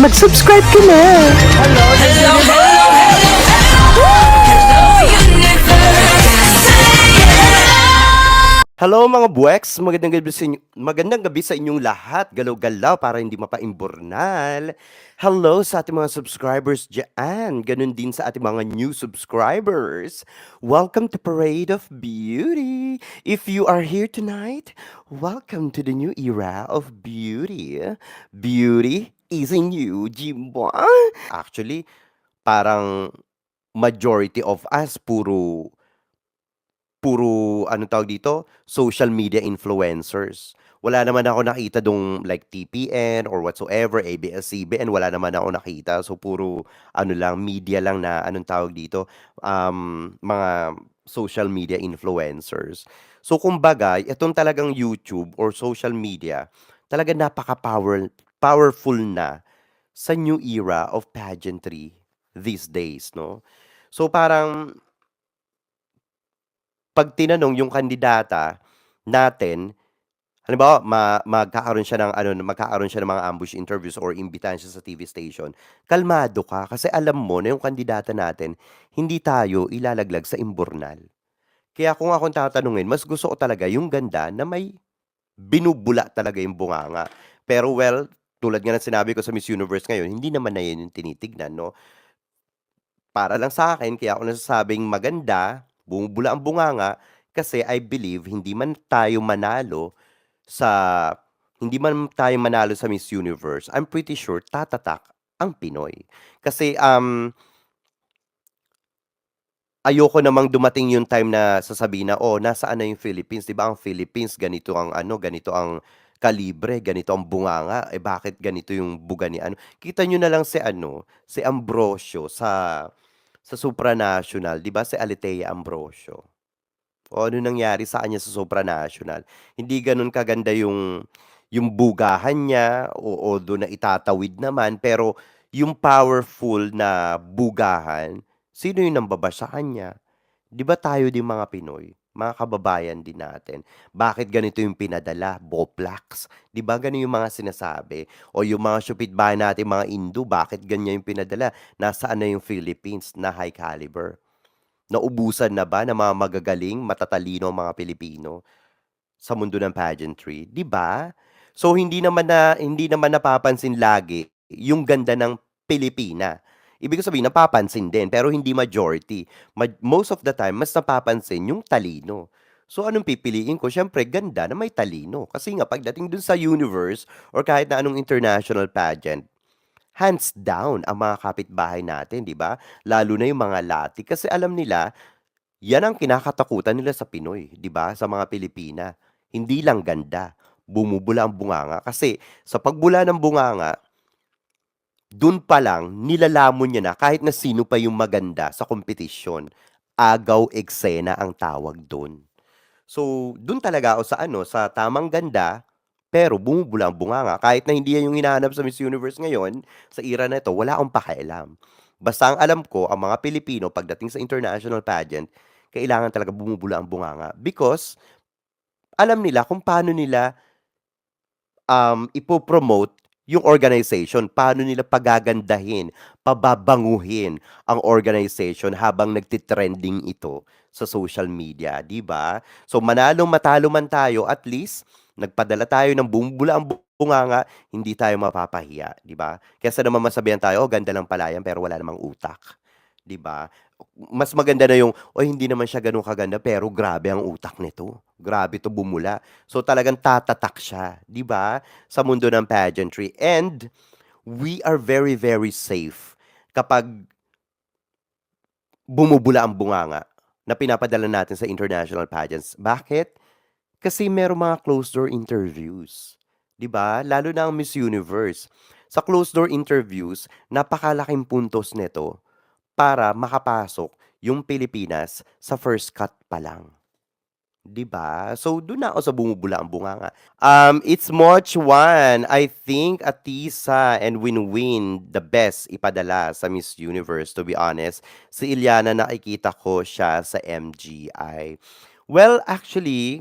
Mag-subscribe ka na! Hello mga buweks! Magandang gabi sa inyong lahat. Galaw-galaw para hindi mapaimburnal. Hello sa ating mga subscribers dyan. Ganun din sa ating mga new subscribers. Welcome to Parade of Beauty. If you are here tonight, welcome to the new era of beauty. Beauty is in you, Jimbo. Actually, parang majority of us puro ano tawag dito, social media influencers. Wala naman ako nakita dong like TPN or whatsoever, ABS-CBN, wala naman ako nakita. So puro ano lang, media lang na anong tawag dito, mga social media influencers. So kumbaga, itong talagang YouTube or social media, talaga powerful na sa new era of pageantry these days, no? So parang 'pag tinanong yung kandidata natin, halimbawa magkakaroon siya ng mga ambush interviews or imbitahan siya sa TV station, kalmado ka kasi alam mo na yung kandidata natin hindi tayo ilalaglag sa imburnal. Kaya kung akong tatanungin, mas gusto ko talaga yung ganda na may binubula talaga yung bunganga. Pero well, tulad nga ng sinabi ko sa Miss Universe ngayon, hindi naman na yun yung tinitignan, 'no? Para lang sa akin kaya ako nasasabing maganda, bumubula ang bunganga, kasi I believe sa hindi man tayo manalo sa Miss Universe, I'm pretty sure tatatak ang Pinoy. Kasi, ayoko namang dumating yung time na sasabihin na, "Oh, nasaan na yung Philippines? 'Di ba ang Philippines ganito ang ano, ganito ang kalibre, ganito ang bunganga, eh, bakit ganito yung buga ni ano." Kita niyo na lang si ano, si Ambrosio sa supranational, 'di ba si Alethea Ambrosio? O ano nangyari sa kanya sa supranational? Hindi gano'n kaganda yung bugahan niya, o although itatawid naman, pero yung powerful na bugahan, sino yung nambabash sa kanya? 'Di ba tayo din mga Pinoy, mga kababayan din natin, bakit ganito yung pinadala, Boplax, 'di ba gano'n yung mga sinasabi? O yung mga shupitbahay nating mga Indo, bakit ganyan yung pinadala, nasaan na yung Philippines na high caliber? Naubusan na ba ng mga magagaling, matatalino ang mga Pilipino sa mundo ng pageantry, 'di ba? So hindi naman napapansin lagi yung ganda ng Pilipina. Ibig ko sabihin napapansin din pero hindi majority. Most of the time mas napapansin yung talino. So anong pipiliin ko? Siyempre ganda na may talino. Kasi nga pagdating dun sa universe or kahit na anong international pageant, hands down ang mga kapitbahay natin, 'di ba? Lalo na yung mga Lati kasi alam nila yan ang kinakatakutan nila sa Pinoy, 'di ba, sa mga Pilipina. Hindi lang ganda, bumubula ang bunganga. Kasi sa pagbula ng bunganga, dun pa lang nilalamon niya na kahit na sino pa yung maganda sa kompetisyon. Agaw eksena ang tawag dun. So, dun talaga ako sa ano, sa tamang ganda, pero bumubula ang bunganga. Kahit na hindi yan yung hinahanap sa Miss Universe ngayon, sa era na ito, wala akong pakialam. Basta ang alam ko, ang mga Pilipino, pagdating sa international pageant, kailangan talaga bumubula ang bunganga. Because, alam nila kung paano nila ipopromote yung organization, paano nila pagagandahin, pababanguhin ang organization habang nagtitrending ito sa social media, 'di ba? So manalong matalo man tayo, at least nagpadala tayo ng bumubula ang bunganga, hindi tayo mapapahiya, 'di ba? Kaysa naman masabihan tayo, "Oh, ganda lang pala yan pero wala namang utak." 'Di ba? Mas maganda na yung, "Oy, hindi naman siya gano'n kaganda pero grabe ang utak nito. Grabe 'to bumula." So talagang tatatak siya, 'di ba, sa mundo ng pageantry. And we are very, very safe kapag bumubula ang bunganga na pinapadala natin sa international pageants. Bakit? Kasi merong mga closed door interviews, 'di ba? Lalo na ang Miss Universe. Sa closed door interviews, napakalaking puntos nito para makapasok yung Pilipinas sa first cut pa lang. 'Di ba? So, dun na ako sa bumubula ang bunganga. It's March 1. I think Atisa and Winwin the best ipadala sa Miss Universe, to be honest. Si Iliana nakikita ko siya sa MGI. Well, actually,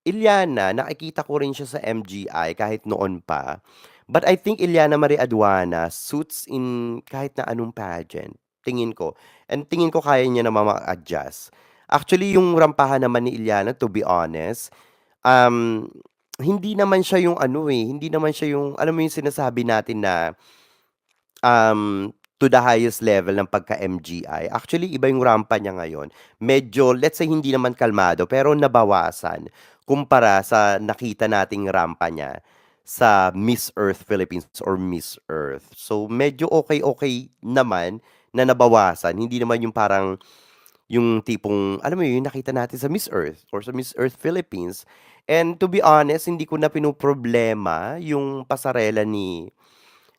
Iliana nakikita ko rin siya sa MGI kahit noon pa. But I think Iliana Marie Aduana suits in kahit na anong pageant, tingin ko. And tingin ko kaya niya naman ma-adjust. Actually, yung rampahan naman ni Iliana, to be honest, um, hindi naman siya yung ano eh, hindi naman siya yung, alam mo yung sinasabi natin na to the highest level ng pagka-MGI. Actually, iba yung rampa niya ngayon. Medyo, let's say, hindi naman kalmado, pero nabawasan kumpara sa nakita nating rampa niya sa Miss Earth Philippines or Miss Earth. So, medyo okay-okay naman na nabawasan. Hindi naman yung parang yung tipong, alam mo yun, yung nakita natin sa Miss Earth or sa Miss Earth Philippines. And to be honest, hindi ko na pinoproblema yung pasarela ni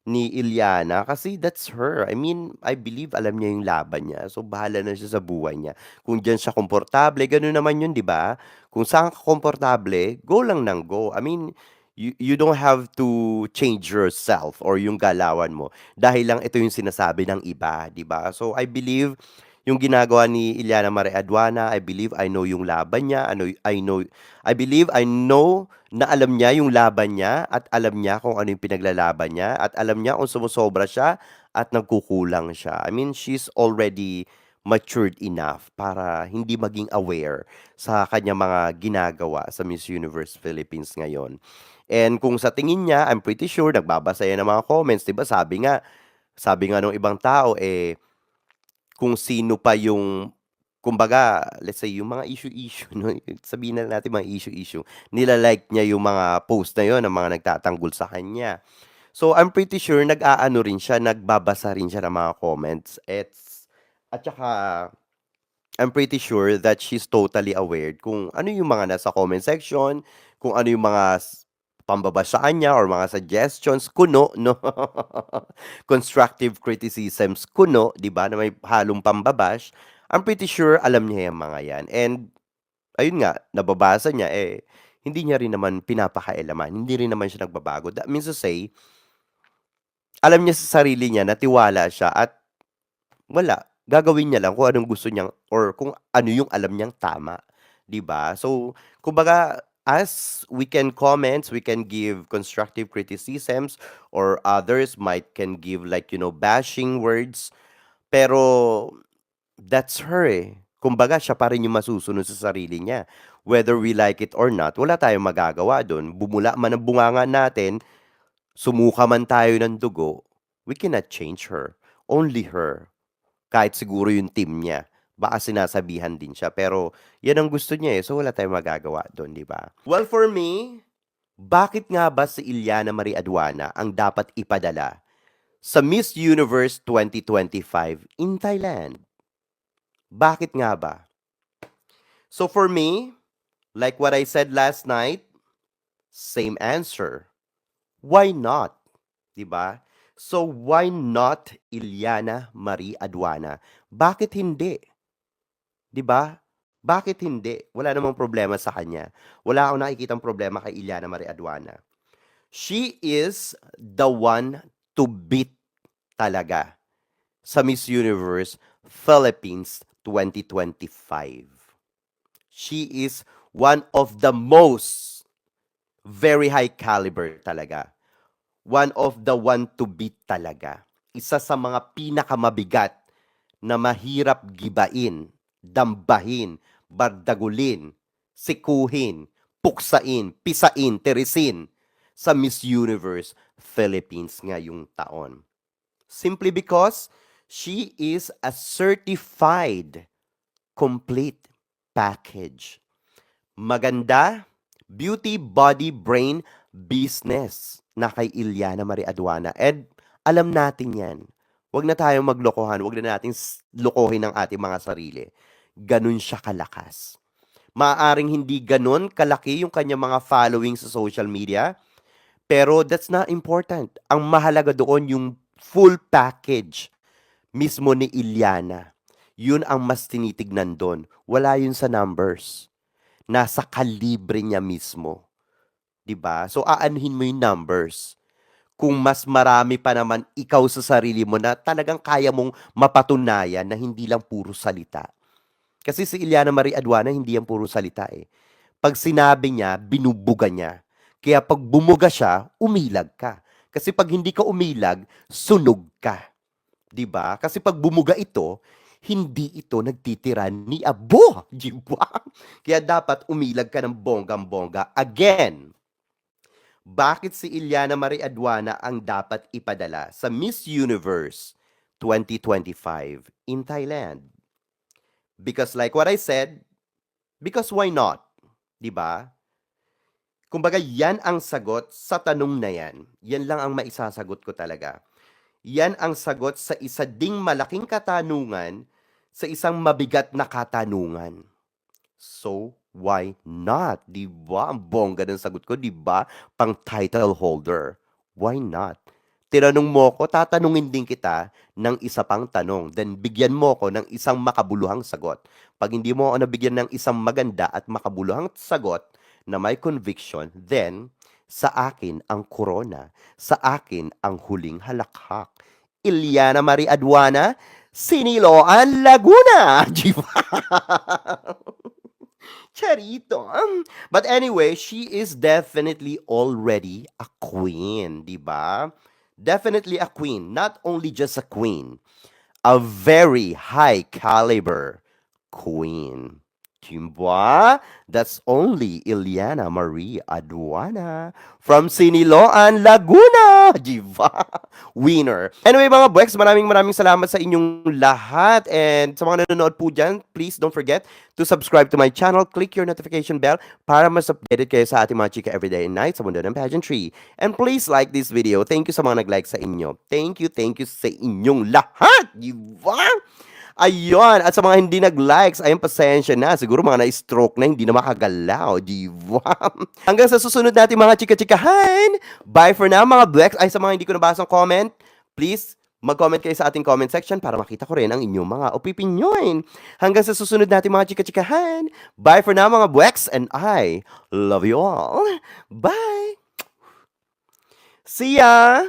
Iliana kasi that's her. I mean, I believe alam niya yung laban niya. So, bahala na siya sa buhay niya. Kung diyan siya komportable, gano'n naman yun, di ba? Kung saan ka komportable, go lang ng go. I mean, you don't have to change yourself or yung galawan mo dahil lang ito yung sinasabi ng iba, di ba? So, I believe yung ginagawa ni Iliana Mare Aduana, I believe I know yung laban niya, I believe I know na alam niya yung laban niya at alam niya kung ano yung pinaglalaban niya at alam niya kung sumusobra siya at nagkukulang siya. I mean, she's already matured enough para hindi maging aware sa kanya mga ginagawa sa Miss Universe Philippines ngayon. And kung sa tingin niya, I'm pretty sure nagbabasa yan ng mga comments, 'di ba? Sabi nga nung ibang tao kung sino pa yung kumbaga, let's say yung mga issue-issue 'no, sabihin na natin mga issue-issue, nila-like niya yung mga post na yun ng mga nagtatanggol sa kanya. So, I'm pretty sure nag-aano rin siya, nagbabasa rin siya ng mga comments. At saka I'm pretty sure that she's totally aware kung ano yung mga nasa comment section, kung ano yung mga pambabash sa kanya or mga suggestions, kuno, no? Constructive criticisms, kuno, di ba, na may halong pambabash. I'm pretty sure alam niya yung mga yan. And, ayun nga, nababasa niya, hindi niya rin naman pinapakailaman. Hindi rin naman siya nagbabago. That means to say, alam niya sa sarili niya na tiwala siya at wala, gagawin niya lang kung anong gusto niyang or kung ano yung alam niyang tama, 'di ba? So, kumbaga as we can comments, we can give constructive criticisms or others might can give like, bashing words, pero that's her, eh. Kumbaga siya pa rin yung masusunod sa sarili niya. Whether we like it or not, wala tayong magagawa dun. Bumula man ang bunganga natin, sumuka man tayo ng dugo, we cannot change her. Only her. Kahit siguro yung team niya, baka sinasabihan din siya, pero yan ang gusto niya, eh, so wala tayong magagawa dun, 'di ba? Well, for me, bakit nga ba si Iliana Marie Aduana ang dapat ipadala sa Miss Universe 2025 in Thailand? Bakit nga ba? So for me, like what I said last night, same answer. Why not? 'Di ba? So why not Iliana Marie Aduana? Bakit hindi? 'Di ba? Bakit hindi? Wala namang problema sa kanya. Wala akong nakikitang problema kay Iliana Marie Aduana. She is the one to beat talaga sa Miss Universe Philippines 2025. She is one of the most very high caliber talaga. One of the one to beat talaga. Isa sa mga pinakamabigat na mahirap gibain, dambahin, bardagulin, sikuhin, puksain, pisain, terisin sa Miss Universe Philippines ngayong taon. Simply because she is a certified complete package. Maganda, beauty, body, brain, business na kay Iliana Marie Aduana. And alam natin yan. Huwag na tayong maglokohan. Huwag na natin lokohin ang ating mga sarili. Ganun siya kalakas. Maaring hindi ganun kalaki yung kanyang mga following sa social media, pero that's not important. Ang mahalaga doon yung full package mismo ni Iliana. Yun ang mas tinitignan doon. Wala yun sa numbers. Nasa kalibre niya mismo. 'Di ba? So aanhin mo yung numbers. Kung mas marami pa naman ikaw sa sarili mo na talagang kaya mong mapatunayan na hindi lang puro salita. Kasi si Iliana Marie Aduana hindi yan puro salita, eh. 'Pag sinabi niya, binubuga niya. Kaya 'pag bumuga siya, umilag ka. Kasi 'pag hindi ka umilag, sunog ka, 'di ba? Kasi 'pag bumuga ito, hindi ito nagtitira ni abo, 'di ba? Kaya dapat umilag ka ng bonggang-bongga. Again, bakit si Iliana Marie Aduana ang dapat ipadala sa Miss Universe 2025 in Thailand? Because like what I said, because why not? 'Di ba? Kumbaga yan ang sagot sa tanong na yan. Yan lang ang maisasagot ko talaga. Yan ang sagot sa isa ding malaking katanungan sa isang mabigat na katanungan. So, why not? 'Di ba? Ang bongga ng sagot ko, 'di ba? Pang title holder. Why not? Tinanong mo ko, tatanungin din kita ng isa pang tanong. Then bigyan mo ko ng isang makabuluhang sagot. Pag hindi mo ako nabigyan ng isang maganda at makabuluhang sagot na may conviction, then sa akin ang corona, sa akin ang huling halakhak. Iliana Marie Aduana, Siniloan, Laguna. Di ba? Charito. But anyway, she is definitely already a queen, di ba? Definitely a queen. Not only just a queen, a very high caliber queen. Diba? That's only Iliana Marie Aduana from Siniloan, Laguna. Diba? Winner. Anyway mga Bwex, maraming salamat sa inyong lahat. And sa mga nanonood po dyan, please don't forget to subscribe to my channel. Click your notification bell para mas updated kayo sa ating mga chika everyday and night sa mundo ng pageantry. And please like this video. Thank you sa mga nag-like sa inyo. Thank you sa inyong lahat. Diba? Ayun, at sa mga hindi nag-likes, ayun, pasensya na. Siguro mga na-stroke na, hindi na makagalaw. Diba? Hanggang sa susunod natin mga chika-chikahan. Bye for now mga Blex. Ay, sa mga hindi ko nabasa ng comment, please, mag-comment kayo sa ating comment section para makita ko rin ang inyong mga opinyon. Hanggang sa susunod natin mga chika-chikahan. Bye for now mga Blex, and I love you all. Bye! See ya!